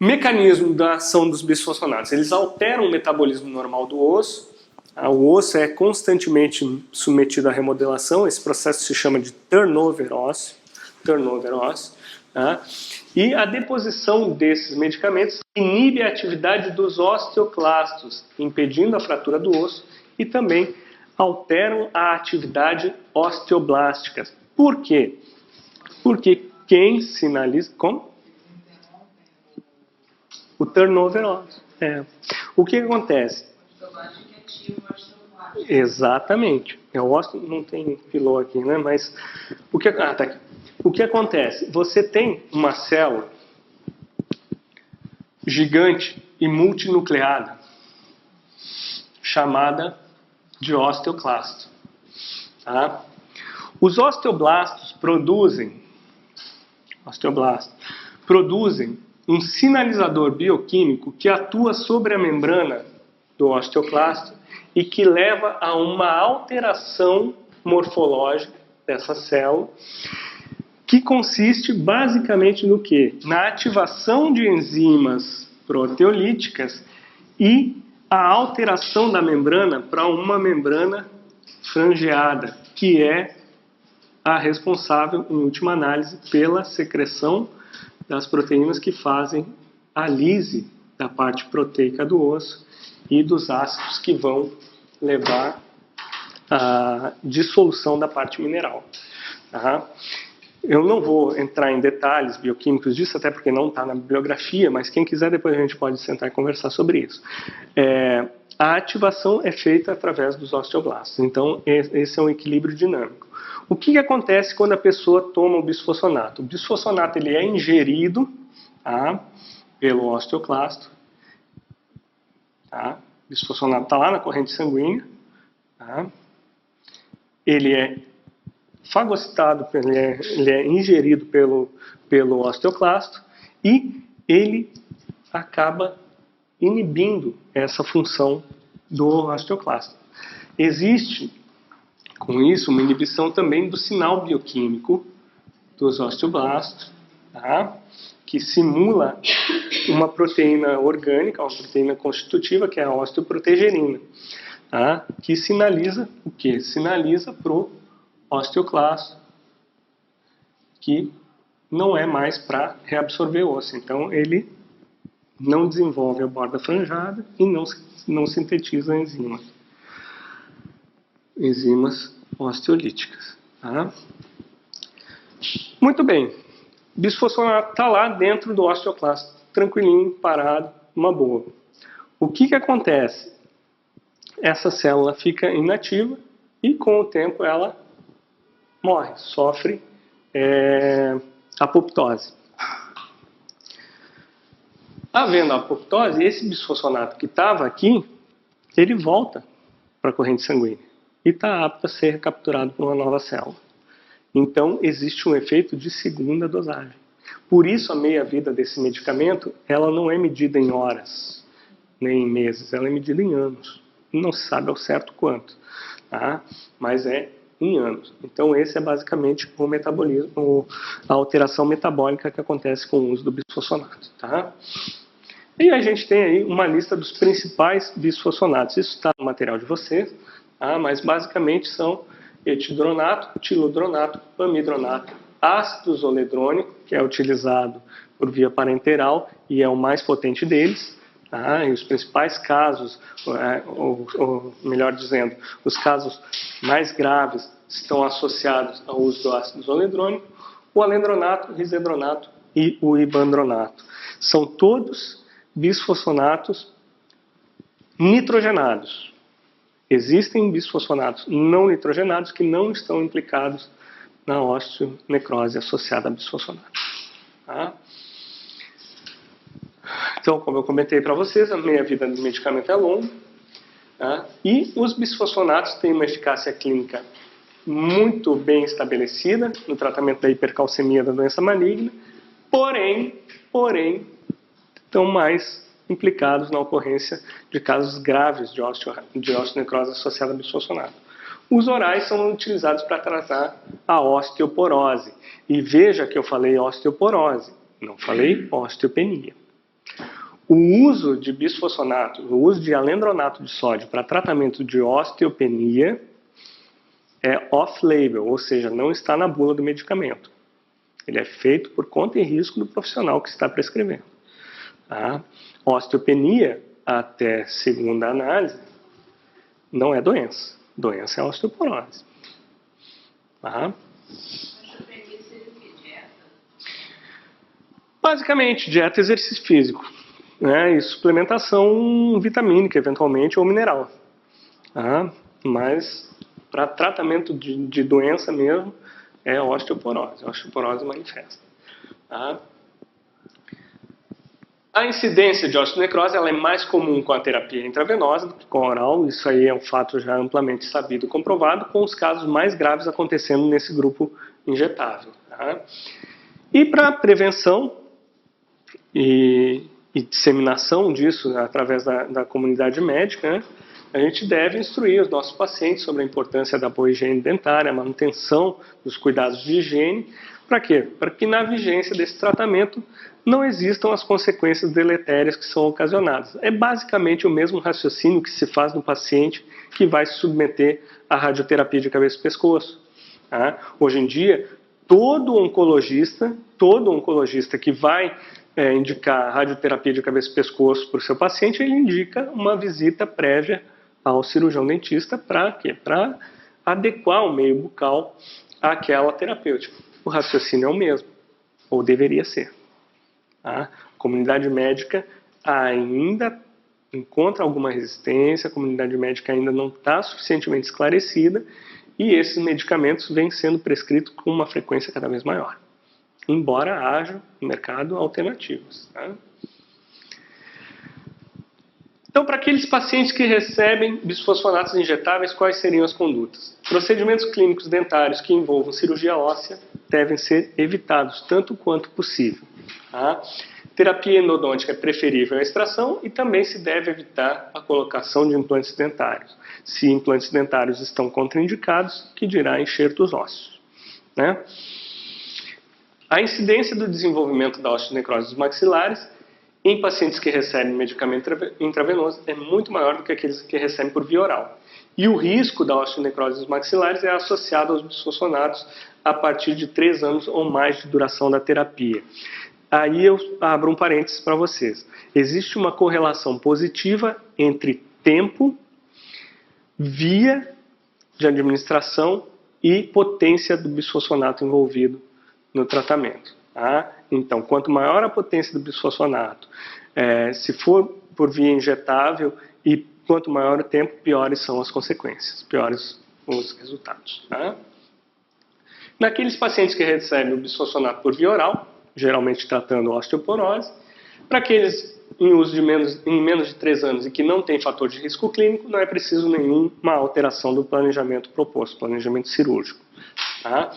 Mecanismo da ação dos bisfosfonatos. Eles alteram o metabolismo normal do osso. O osso é constantemente submetido à remodelação. Esse processo se chama de turnover ósseo. Tá? E a deposição desses medicamentos inibe a atividade dos osteoclastos, impedindo a fratura do osso, e também alteram a atividade osteoblástica. Por quê? Porque quem sinaliza... Como? O turnover ósseo. O que acontece? Exatamente. O ósseo não tem pilô aqui, né? Mas tá aqui. O que acontece? Você tem uma célula gigante e multinucleada chamada de osteoclasto. Tá? Os osteoblastos produzem um sinalizador bioquímico que atua sobre a membrana do osteoclasto e que leva a uma alteração morfológica dessa célula, que consiste basicamente no quê? Na ativação de enzimas proteolíticas e a alteração da membrana para uma membrana frangeada, que é a responsável, em última análise, pela secreção das proteínas que fazem a lise da parte proteica do osso e dos ácidos que vão levar à dissolução da parte mineral. Tá? Eu não vou entrar em detalhes bioquímicos disso, até porque não está na bibliografia, mas quem quiser depois a gente pode sentar e conversar sobre isso. A ativação é feita através dos osteoblastos, então esse é um equilíbrio dinâmico. O que acontece quando a pessoa toma o bisfosfonato? O bisfosfonato ele é ingerido, tá, pelo osteoclasto. Tá? O bisfosfonato está lá na corrente sanguínea. Tá? Ele é fagocitado, ele é ingerido pelo osteoclasto e ele acaba inibindo essa função do osteoclasto. Existe, com isso, uma inibição também do sinal bioquímico dos osteoblastos, tá? Que simula uma proteína orgânica, uma proteína constitutiva, que é a osteoprotegerina, tá? Que sinaliza o quê? Sinaliza para o osteoclasto, que não é mais para reabsorver o osso. Então, ele não desenvolve a borda franjada e não sintetiza enzimas osteolíticas. Tá? Muito bem. Bisfosfonato está lá dentro do osteoclasto, tranquilinho, parado, uma boa. O que acontece? Essa célula fica inativa e, com o tempo, ela morre, sofre apoptose. Havendo a apoptose, esse bisfosfonato que estava aqui, ele volta para a corrente sanguínea e está apto a ser recapturado por uma nova célula. Então, existe um efeito de segunda dosagem. Por isso, a meia-vida desse medicamento, ela não é medida em horas, nem em meses, ela é medida em anos. Não se sabe ao certo quanto, tá? Mas é em anos. Então, esse é basicamente o metabolismo, a alteração metabólica que acontece com o uso do bisfosfonato, tá? E a gente tem aí uma lista dos principais bisfosfonatos. Isso está no material de vocês, tá? Mas basicamente são etidronato, tilodronato, pamidronato, ácido zoledrônico, que é utilizado por via parenteral e é o mais potente deles. Tá? E os principais casos, ou melhor dizendo, os casos mais graves estão associados ao uso do ácido zoledrônico, o alendronato, o risedronato e o ibandronato. São todos bisfosfonatos nitrogenados. Existem bisfosfonatos não nitrogenados que não estão implicados na osteonecrose associada a bisfosfonato. Tá? Então, como eu comentei para vocês, a meia-vida do medicamento é longa. Tá? E os bisfosfonatos têm uma eficácia clínica muito bem estabelecida no tratamento da hipercalcemia da doença maligna, porém, estão mais implicados na ocorrência de casos graves de osteonecrose associada a bisfosfonato. Os orais são utilizados para tratar a osteoporose. E veja que eu falei osteoporose, não falei osteopenia. O uso de bisfosfonato, o uso de alendronato de sódio para tratamento de osteopenia é off-label, ou seja, não está na bula do medicamento. Ele é feito por conta e risco do profissional que está prescrevendo. Tá? Osteopenia, até segunda análise, não é doença. Doença é a osteoporose. Tá? Osteopenia seria o quê? Dieta? Basicamente, dieta e exercício físico. Né? E suplementação vitamínica, eventualmente, ou mineral. Tá? Mas, para tratamento de doença mesmo, é osteoporose. A osteoporose manifesta. Tá? A incidência de osteonecrose ela é mais comum com a terapia intravenosa do que com a oral. Isso aí é um fato já amplamente sabido e comprovado, com os casos mais graves acontecendo nesse grupo injetável. Tá? E para prevenção e disseminação disso através da comunidade médica, né, a gente deve instruir os nossos pacientes sobre a importância da boa higiene dentária, a manutenção dos cuidados de higiene. Para quê? Para que na vigência desse tratamento não existam as consequências deletérias que são ocasionadas. É basicamente o mesmo raciocínio que se faz no paciente que vai se submeter à radioterapia de cabeça e pescoço. Tá? Hoje em dia, todo oncologista que vai indicar radioterapia de cabeça e pescoço para o seu paciente, ele indica uma visita prévia ao cirurgião dentista para quê? Para adequar o meio bucal àquela terapêutica. O raciocínio é o mesmo, ou deveria ser. Tá? A comunidade médica ainda encontra alguma resistência, a comunidade médica ainda não está suficientemente esclarecida e esses medicamentos vêm sendo prescritos com uma frequência cada vez maior, embora haja no mercado alternativas. Tá? Então, para aqueles pacientes que recebem bisfosfonatos injetáveis, quais seriam as condutas? Procedimentos clínicos dentários que envolvam cirurgia óssea devem ser evitados, tanto quanto possível. Tá? Terapia endodôntica é preferível à extração e também se deve evitar a colocação de implantes dentários. Se implantes dentários estão contraindicados, que dirá enxertos ósseos. Né? A incidência do desenvolvimento da osteonecrose dos maxilares em pacientes que recebem medicamento intravenoso é muito maior do que aqueles que recebem por via oral. E o risco da osteonecrose dos maxilares é associado aos bisfosfonatos a partir de 3 anos ou mais de duração da terapia. Aí eu abro um parênteses para vocês. Existe uma correlação positiva entre tempo, via de administração e potência do bisfosfonato envolvido no tratamento. Tá? Então, quanto maior a potência do bisfosfonato, se for por via injetável e quanto maior o tempo, piores são as consequências, piores os resultados. Tá? Naqueles pacientes que recebem o bisfosfonato por via oral, geralmente tratando osteoporose, para aqueles em uso em menos de 3 anos e que não tem fator de risco clínico, não é preciso nenhuma alteração do planejamento proposto, planejamento cirúrgico. Tá?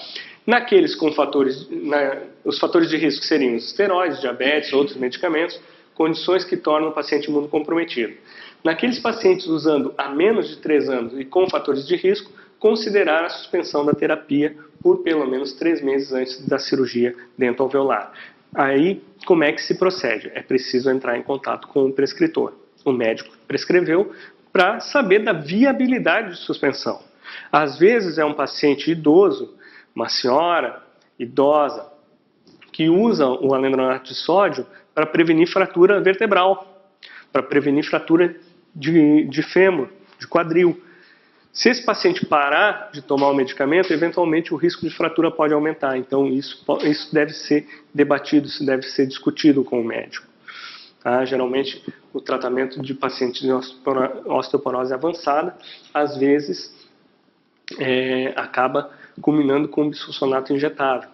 Naqueles com os fatores de risco seriam os esteroides, diabetes, outros medicamentos, condições que tornam o paciente imunocomprometido. Naqueles pacientes usando há menos de 3 anos e com fatores de risco, considerar a suspensão da terapia por pelo menos 3 meses antes da cirurgia dentoalveolar. Aí, como é que se procede? É preciso entrar em contato com o prescritor. O médico prescreveu para saber da viabilidade de suspensão. Às vezes é um paciente idoso, uma senhora idosa, que usa o alendronato de sódio para prevenir fratura vertebral, para prevenir fratura de fêmur, de quadril. Se esse paciente parar de tomar o medicamento, eventualmente o risco de fratura pode aumentar. Então, isso deve ser debatido, isso deve ser discutido com o médico. Tá? Geralmente, o tratamento de pacientes de osteoporose avançada, às vezes, acaba culminando com um bisfosfonato injetável.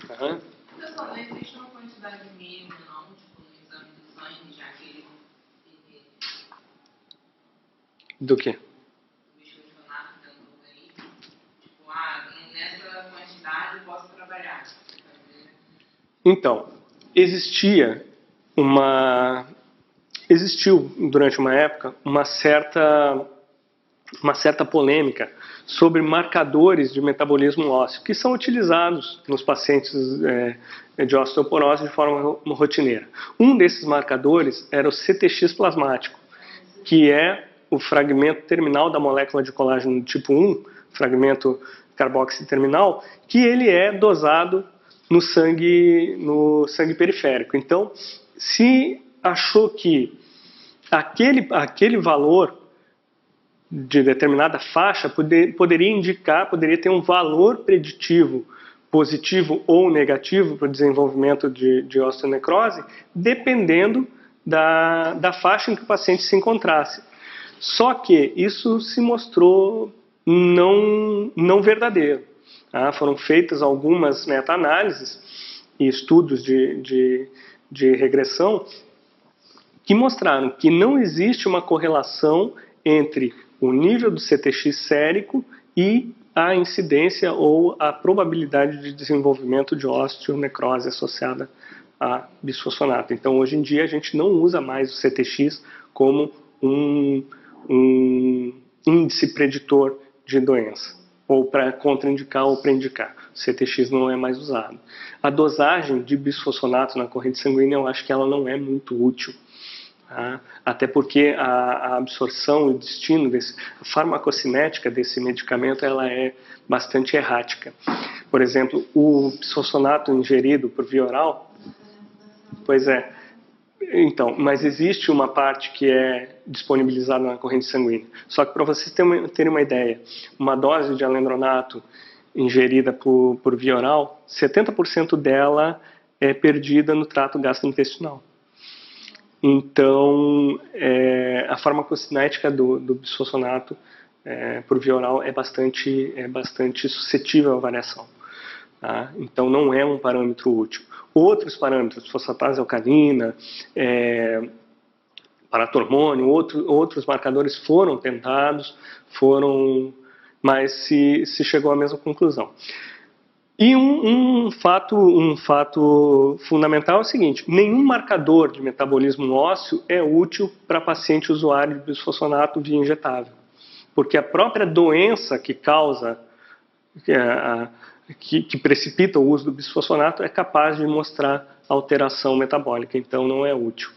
Tá? Pessoal, não existe uma quantidade mínima, não, tipo, no exame do sangue, já que ele... Do quê? Nessa quantidade eu posso trabalhar. Então, existiu durante uma época uma certa uma certa polêmica sobre marcadores de metabolismo ósseo, que são utilizados nos pacientes de osteoporose de forma rotineira. Um desses marcadores era o CTX plasmático, que é o fragmento terminal da molécula de colágeno tipo 1, fragmento carboxy terminal, que ele é dosado no sangue periférico. Então, se achou que aquele valor de determinada faixa poderia ter um valor preditivo positivo ou negativo para o desenvolvimento de osteonecrose, dependendo da faixa em que o paciente se encontrasse. Só que isso se mostrou não verdadeiro. Tá? Foram feitas algumas meta-análises e estudos de regressão que mostraram que não existe uma correlação entre o nível do CTX sérico e a incidência ou a probabilidade de desenvolvimento de osteonecrose associada a bisfosfonato. Então, hoje em dia, a gente não usa mais o CTX como um índice preditor de doença, ou para contraindicar ou para indicar. O CTX não é mais usado. A dosagem de bisfosfonato na corrente sanguínea, eu acho que ela não é muito útil. Tá? Até porque a absorção e o destino, a farmacocinética desse medicamento, ela é bastante errática. Por exemplo, o bisfosfonato ingerido por via oral, pois é, então, mas existe uma parte que é disponibilizada na corrente sanguínea. Só que para vocês terem uma ideia, uma dose de alendronato ingerida por via oral, 70% dela é perdida no trato gastrointestinal. Então, a farmacocinética do bisfosfonato por via oral é bastante suscetível à variação. Tá? Então, não é um parâmetro útil. Outros parâmetros, fosfatase alcalina, paratormônio, outros marcadores foram tentados, mas se chegou à mesma conclusão. E um fato fundamental é o seguinte: nenhum marcador de metabolismo ósseo é útil para paciente usuário de bisfosfonato via injetável, porque a própria doença que causa, que precipita o uso do bisfosfonato é capaz de mostrar alteração metabólica, então não é útil.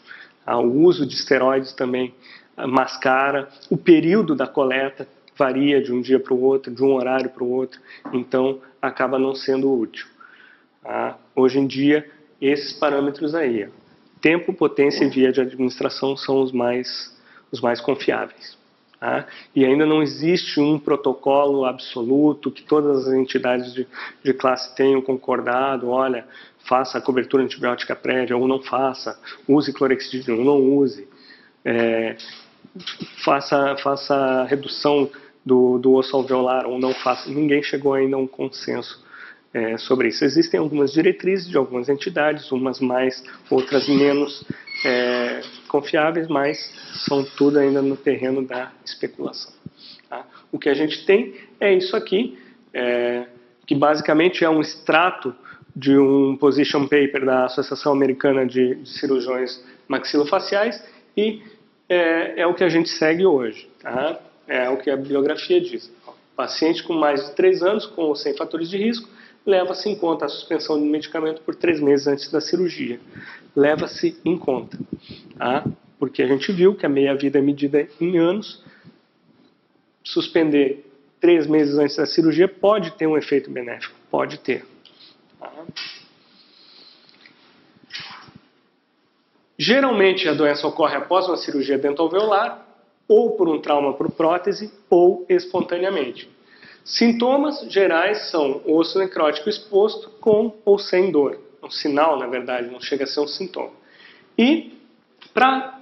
O uso de esteroides também mascara, o período da coleta varia de um dia para o outro, de um horário para o outro, então acaba não sendo útil. Hoje em dia, esses parâmetros aí, tempo, potência e via de administração são os mais confiáveis. E ainda não existe um protocolo absoluto que todas as entidades de classe tenham concordado, olha, faça a cobertura antibiótica prévia ou não faça, use clorexidina ou não use, faça a redução do osso alveolar ou não faça. Ninguém chegou ainda a um consenso sobre isso. Existem algumas diretrizes de algumas entidades, umas mais, outras menos confiáveis, mas são tudo ainda no terreno da especulação. Tá? O que a gente tem é isso aqui, que basicamente é um extrato de um position paper da Associação Americana de Cirurgiões Maxilofaciais e é o que a gente segue hoje. Tá? É o que a bibliografia diz. Paciente com mais de 3 anos, com ou sem fatores de risco, leva-se em conta a suspensão do medicamento por 3 meses antes da cirurgia. Leva-se em conta. Tá? Porque a gente viu que a meia-vida é medida em anos. Suspender 3 meses antes da cirurgia pode ter um efeito benéfico. Pode ter. Tá? Geralmente a doença ocorre após uma cirurgia dentoalveolar, ou por um trauma por prótese, ou espontaneamente. Sintomas gerais são osso necrótico exposto com ou sem dor. Um sinal, na verdade, não chega a ser um sintoma. E para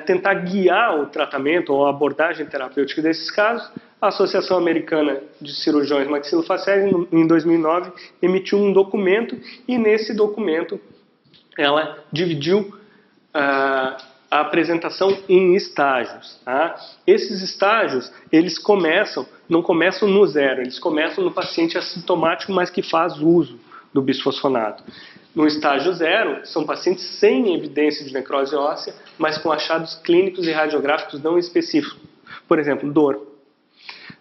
tentar guiar o tratamento ou a abordagem terapêutica desses casos, a Associação Americana de Cirurgiões Maxilofaciais, em 2009, emitiu um documento e nesse documento ela dividiu a apresentação em estágios. Tá? Esses estágios, eles não começam no zero, eles começam no paciente assintomático, mas que faz uso do bisfosfonato. No estágio 0, são pacientes sem evidência de necrose óssea, mas com achados clínicos e radiográficos não específicos. Por exemplo, dor.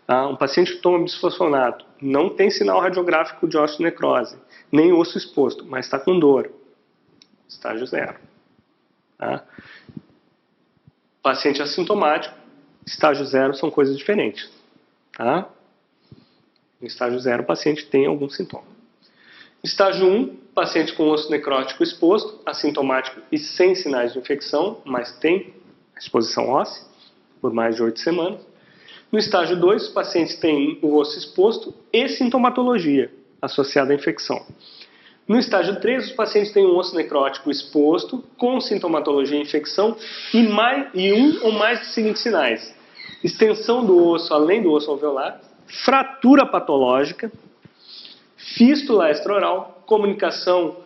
Um paciente que toma bisfosfonato não tem sinal radiográfico de osteonecrose, nem osso exposto, mas está com dor. Estágio 0. Paciente assintomático, estágio 0 são coisas diferentes. No estágio 0, o paciente tem algum sintoma. Estágio 1, paciente com osso necrótico exposto, assintomático e sem sinais de infecção, mas tem exposição óssea por mais de 8 semanas. No estágio 2, os pacientes têm o osso exposto e sintomatologia associada à infecção. No estágio 3, os pacientes têm um osso necrótico exposto, com sintomatologia e infecção, e um ou mais dos seguintes sinais: extensão do osso além do osso alveolar, fratura patológica, fístula extraoral, comunicação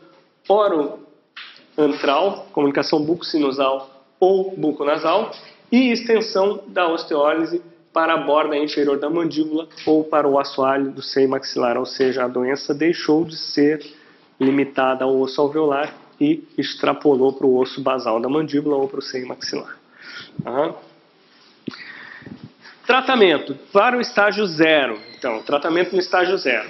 oro-antral, comunicação bucosinusal ou buconasal, e extensão da osteólise para a borda inferior da mandíbula ou para o assoalho do seio maxilar, ou seja, a doença deixou de ser limitada ao osso alveolar e extrapolou para o osso basal da mandíbula ou para o seio maxilar. Tratamento para o estágio 0. Então, tratamento no estágio 0.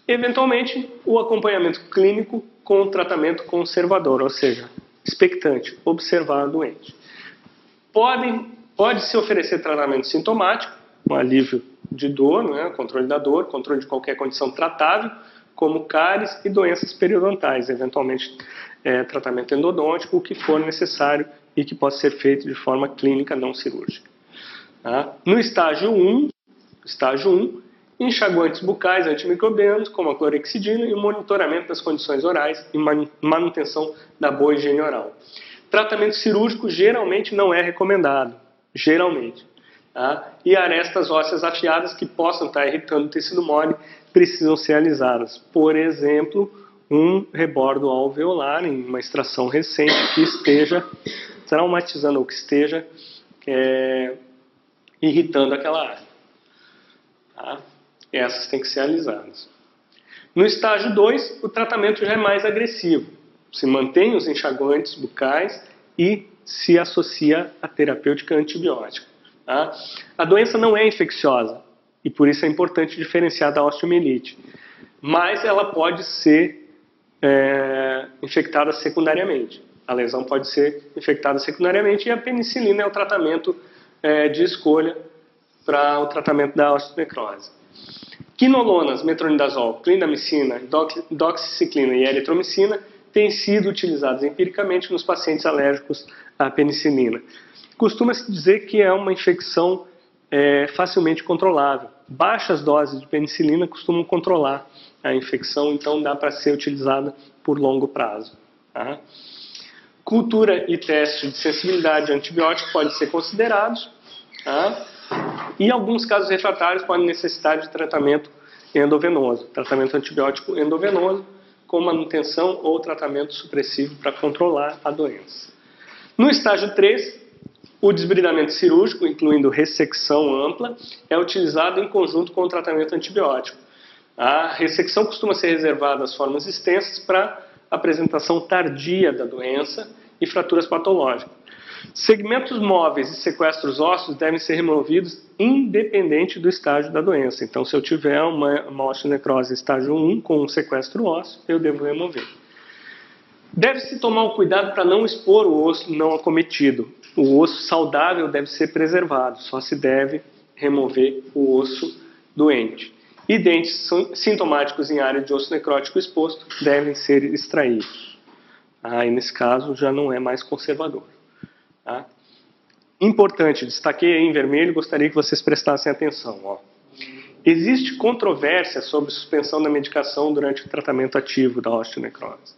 Eventualmente, o acompanhamento clínico com tratamento conservador, ou seja, expectante, observar o doente. Pode-se oferecer tratamento sintomático, um alívio de dor, controle da dor, controle de qualquer condição tratável, como cáries e doenças periodontais, eventualmente tratamento endodôntico, o que for necessário e que possa ser feito de forma clínica não cirúrgica. No estágio 1, enxaguantes bucais antimicrobianos, como a clorexidina, e o monitoramento das condições orais e manutenção da boa higiene oral. Tratamento cirúrgico geralmente não é recomendado, geralmente. E arestas ósseas afiadas que possam estar irritando o tecido mole precisam ser alisadas. Por exemplo, um rebordo alveolar em uma extração recente que esteja traumatizando ou que esteja irritando aquela área. Essas têm que ser alisadas. No estágio 2, o tratamento já é mais agressivo. Se mantém os enxaguantes bucais e se associa à terapêutica antibiótica. A doença não é infecciosa e por isso é importante diferenciar da osteomielite. Mas ela pode ser infectada secundariamente. A lesão pode ser infectada secundariamente e a penicilina é o tratamento de escolha para o tratamento da osteonecrose. Quinolonas, metronidazol, clindamicina, doxiciclina e eritromicina têm sido utilizados empiricamente nos pacientes alérgicos à penicilina. Costuma-se dizer que é uma infecção facilmente controlável. Baixas doses de penicilina costumam controlar a infecção, então dá para ser utilizada por longo prazo. Cultura e teste de sensibilidade a antibiótico podem ser considerados. E alguns casos refratários podem necessitar de tratamento endovenoso, tratamento antibiótico endovenoso, com manutenção ou tratamento supressivo para controlar a doença. No estágio 3, o desbridamento cirúrgico, incluindo ressecção ampla, é utilizado em conjunto com o tratamento antibiótico. A ressecção costuma ser reservada às formas extensas para apresentação tardia da doença e fraturas patológicas. Segmentos móveis e sequestros ósseos devem ser removidos independente do estágio da doença. Então, se eu tiver uma osteonecrose estágio 1 com um sequestro ósseo, eu devo remover. Deve-se tomar o cuidado para não expor o osso não acometido. O osso saudável deve ser preservado, só se deve remover o osso doente. E dentes sintomáticos em área de osso necrótico exposto devem ser extraídos. E nesse caso já não é mais conservador. Importante, destaquei aí em vermelho, gostaria que vocês prestassem atenção. Existe controvérsia sobre suspensão da medicação durante o tratamento ativo da osteonecrose.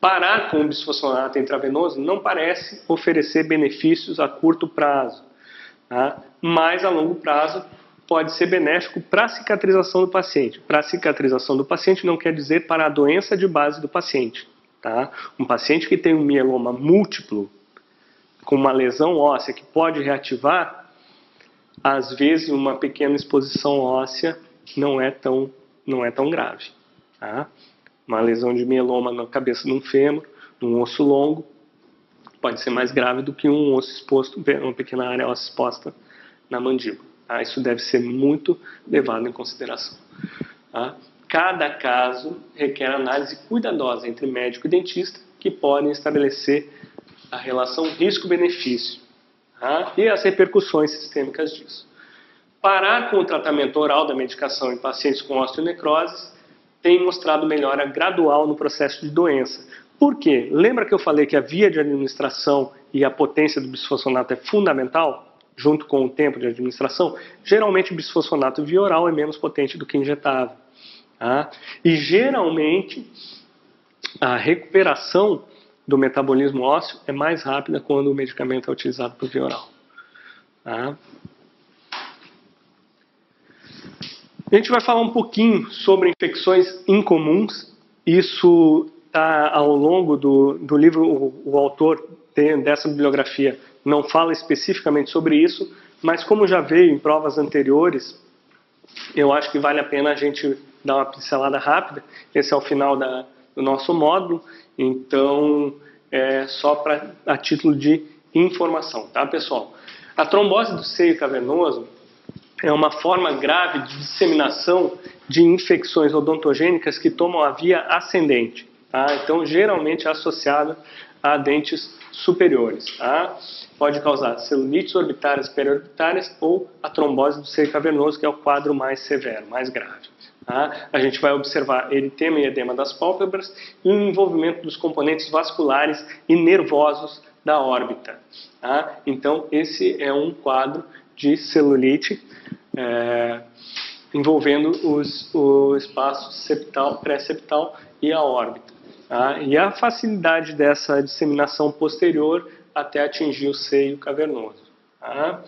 Parar com o bisfosfonato intravenoso não parece oferecer benefícios a curto prazo, mas a longo prazo pode ser benéfico para a cicatrização do paciente. Para a cicatrização do paciente não quer dizer para a doença de base do paciente. Um paciente que tem um mieloma múltiplo, com uma lesão óssea que pode reativar, às vezes uma pequena exposição óssea não é tão grave. Uma lesão de mieloma na cabeça de um fêmur, num osso longo, Pode ser mais grave do que um osso exposto, uma pequena área óssea exposta na mandíbula. Tá? Isso deve ser muito levado em consideração. Tá? Cada caso requer análise cuidadosa entre médico e dentista, que podem estabelecer a relação risco-benefício, tá? E as repercussões sistêmicas disso. Parar com o tratamento oral da medicação em pacientes com osteonecrose tem mostrado melhora gradual no processo de doença. Por quê? Lembra que eu falei que a via de administração e a potência do bisfosfonato é fundamental, junto com o tempo de administração? Geralmente o bisfosfonato via oral é menos potente do que injetável. Tá? E geralmente a recuperação do metabolismo ósseo é mais rápida quando o medicamento é utilizado por via oral. Tá? A gente vai falar um pouquinho sobre infecções incomuns. Isso está ao longo do livro, o autor dessa bibliografia não fala especificamente sobre isso, mas como já veio em provas anteriores, eu acho que vale a pena a gente dar uma pincelada rápida. Esse é o final do nosso módulo, então é só a título de informação, tá, pessoal? A trombose do seio cavernoso é uma forma grave de disseminação de infecções odontogênicas que tomam a via ascendente. Tá? Então, geralmente é associada a dentes superiores. Tá? Pode causar celulites orbitárias e periorbitárias ou a trombose do seio cavernoso, que é o quadro mais severo, mais grave. Tá? A gente vai observar eritema e edema das pálpebras e o envolvimento dos componentes vasculares e nervosos da órbita. Tá? Então, esse é um quadro de celulite envolvendo o espaço septal, pré-septal e a órbita. Tá? E a facilidade dessa disseminação posterior até atingir o seio cavernoso. Tá?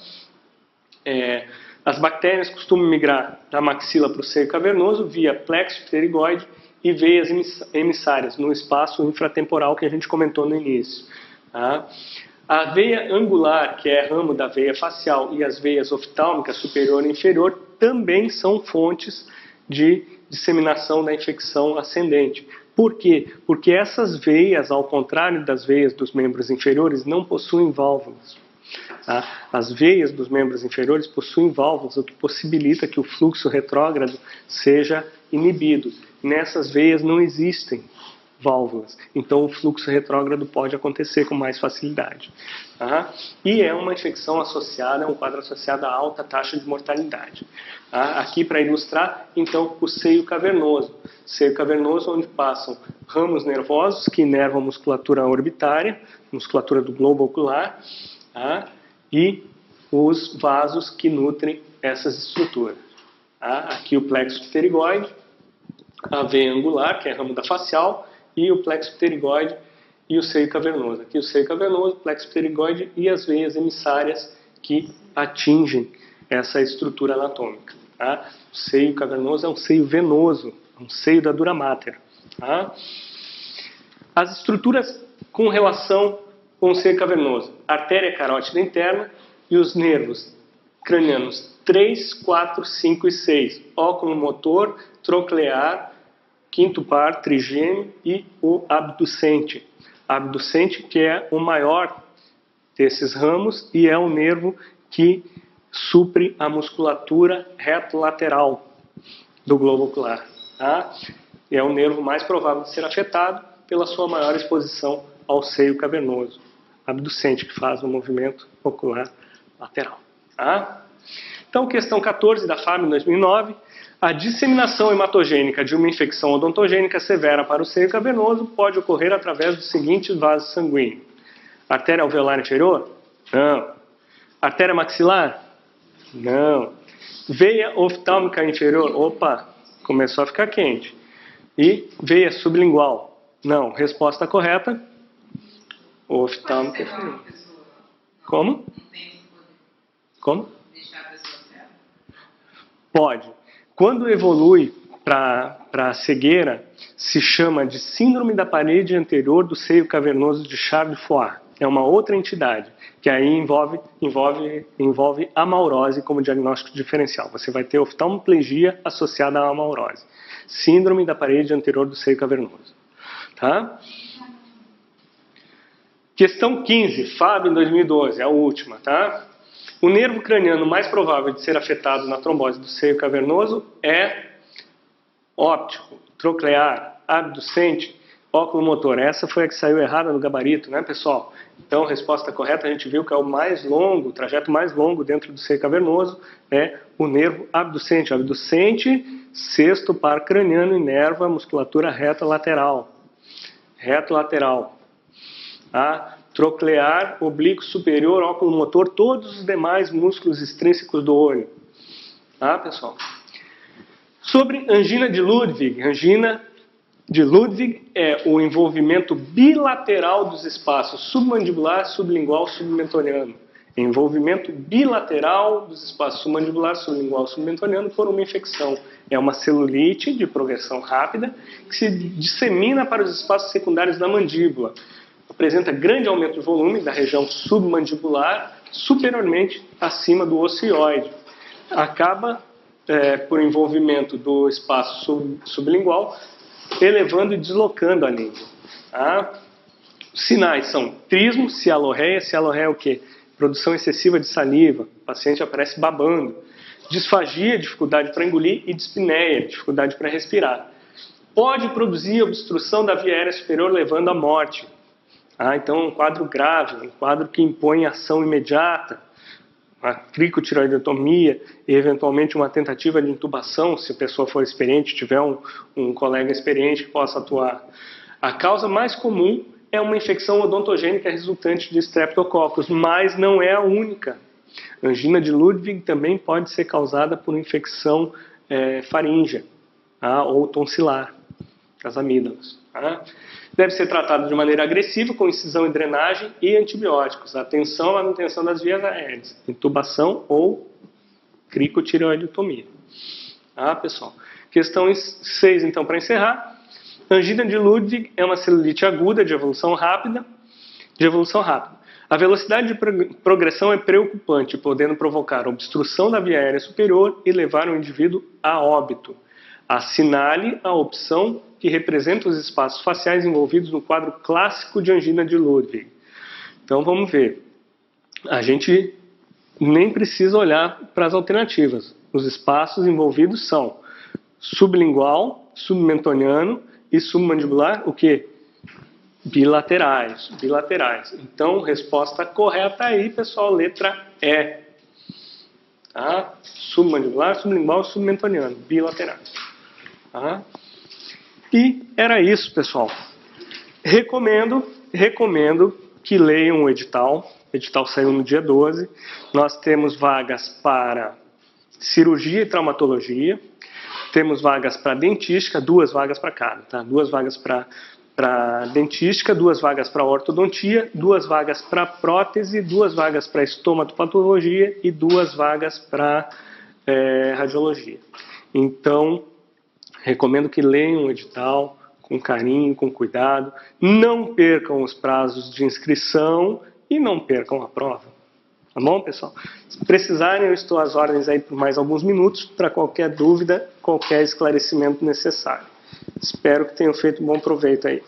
As bactérias costumam migrar da maxila para o seio cavernoso via plexo pterigoide e veias emissárias no espaço infratemporal que a gente comentou no início. Tá? A veia angular, que é ramo da veia facial, e as veias oftálmica superior e inferior também são fontes de disseminação da infecção ascendente. Por quê? Porque essas veias, ao contrário das veias dos membros inferiores, não possuem válvulas. Tá? As veias dos membros inferiores possuem válvulas, o que possibilita que o fluxo retrógrado seja inibido. Nessas veias não existem válvulas, então o fluxo retrógrado pode acontecer com mais facilidade. Tá? E é uma infecção associada, um quadro associado a alta taxa de mortalidade. Tá? Aqui para ilustrar, então, o seio cavernoso. Seio cavernoso onde passam ramos nervosos que inervam a musculatura orbitária, musculatura do globo ocular, tá? E os vasos que nutrem essas estruturas. Tá? Aqui o plexo pterigoide, a veia angular, que é ramo da facial, e o plexo pterigoide e o seio cavernoso. Aqui o seio cavernoso, o plexo pterigoide e as veias emissárias que atingem essa estrutura anatômica. Tá? O seio cavernoso é um seio venoso, um seio da dura mater. Tá? As estruturas com relação com o seio cavernoso: artéria carótida interna e os nervos cranianos 3, 4, 5 e 6, óculo motor, troclear, quinto par, trigêmeo e o abducente. Abducente, que é o maior desses ramos e é o nervo que supre a musculatura reto-lateral do globo ocular. Tá? É o nervo mais provável de ser afetado pela sua maior exposição ao seio cavernoso. Abducente, que faz o movimento ocular lateral. Tá? Então, questão 14 da FAB 2009. A disseminação hematogênica de uma infecção odontogênica severa para o seio cavernoso pode ocorrer através dos seguintes vasos sanguíneos: artéria alveolar inferior? Não. Artéria maxilar? Não. Veia oftálmica inferior? Opa, começou a ficar quente. E veia sublingual? Não. Resposta correta: oftálmica inferior. Como? Como? Pode. Quando evolui para cegueira, se chama de síndrome da parede anterior do seio cavernoso de Charles-Foix. É uma outra entidade, que aí envolve amaurose como diagnóstico diferencial. Você vai ter oftalmoplegia associada à amaurose. Síndrome da parede anterior do seio cavernoso. Tá? Questão 15, FAB em 2012, a última, tá? O nervo craniano mais provável de ser afetado na trombose do seio cavernoso é óptico, troclear, abducente, óculomotor. Essa foi a que saiu errada no gabarito, né, pessoal? Então, a resposta correta, a gente viu que é o mais longo, o trajeto mais longo dentro do seio cavernoso é o nervo abducente. Abducente, sexto par craniano, inerva a musculatura reta lateral. Reto lateral. Tá? Troclear, oblíquo superior, óculomotor, todos os demais músculos extrínsecos do olho. Tá, pessoal? Sobre angina de Ludwig. Angina de Ludwig é o envolvimento bilateral dos espaços submandibular, sublingual, submentoniano. Envolvimento bilateral dos espaços submandibular, sublingual, submentoniano por uma infecção. É uma celulite de progressão rápida que se dissemina para os espaços secundários da mandíbula. Apresenta grande aumento de volume da região submandibular, superiormente acima do ocioide. Acaba, por envolvimento do espaço sublingual, elevando e deslocando a língua. Tá? Os sinais são trismo, cialorreia. Cialorreia é o quê? Produção excessiva de saliva. O paciente aparece babando. Disfagia, dificuldade para engolir, e dispneia, dificuldade para respirar. Pode produzir obstrução da via aérea superior, levando à morte. Então, é um quadro grave, um quadro que impõe ação imediata, a cricotireoidotomia e, eventualmente, uma tentativa de intubação, se a pessoa for experiente, tiver um colega experiente que possa atuar. A causa mais comum é uma infecção odontogênica resultante de Streptococcus, mas não é a única. A angina de Ludwig também pode ser causada por infecção faríngea, ou tonsilar, das amígdalas. Deve ser tratado de maneira agressiva, com incisão e drenagem e antibióticos. Atenção à manutenção das vias aéreas, intubação ou cricotireoidotomia. Pessoal? Questão 6, então, para encerrar. Angina de Ludwig é uma celulite aguda de evolução rápida. A velocidade de progressão é preocupante, podendo provocar obstrução da via aérea superior e levar o indivíduo a óbito. Assinale a opção que representa os espaços faciais envolvidos no quadro clássico de angina de Ludwig. Então vamos ver. A gente nem precisa olhar para as alternativas. Os espaços envolvidos são sublingual, submentoniano e submandibular, o quê? Bilaterais. Então, resposta correta aí, pessoal, letra E. Submandibular, sublingual, submentoniano, bilaterais. E era isso, pessoal. Recomendo que leiam o edital. O edital saiu no dia 12. Nós temos vagas para cirurgia e traumatologia. Temos vagas para dentística, 2 vagas para cada. Tá? 2 vagas para dentística, 2 vagas para ortodontia, 2 vagas para prótese, 2 vagas para estomatopatologia e 2 vagas para radiologia. Então, recomendo que leiam o edital com carinho, com cuidado. Não percam os prazos de inscrição e não percam a prova. Tá bom, pessoal? Se precisarem, eu estou às ordens aí por mais alguns minutos para qualquer dúvida, qualquer esclarecimento necessário. Espero que tenham feito um bom proveito aí.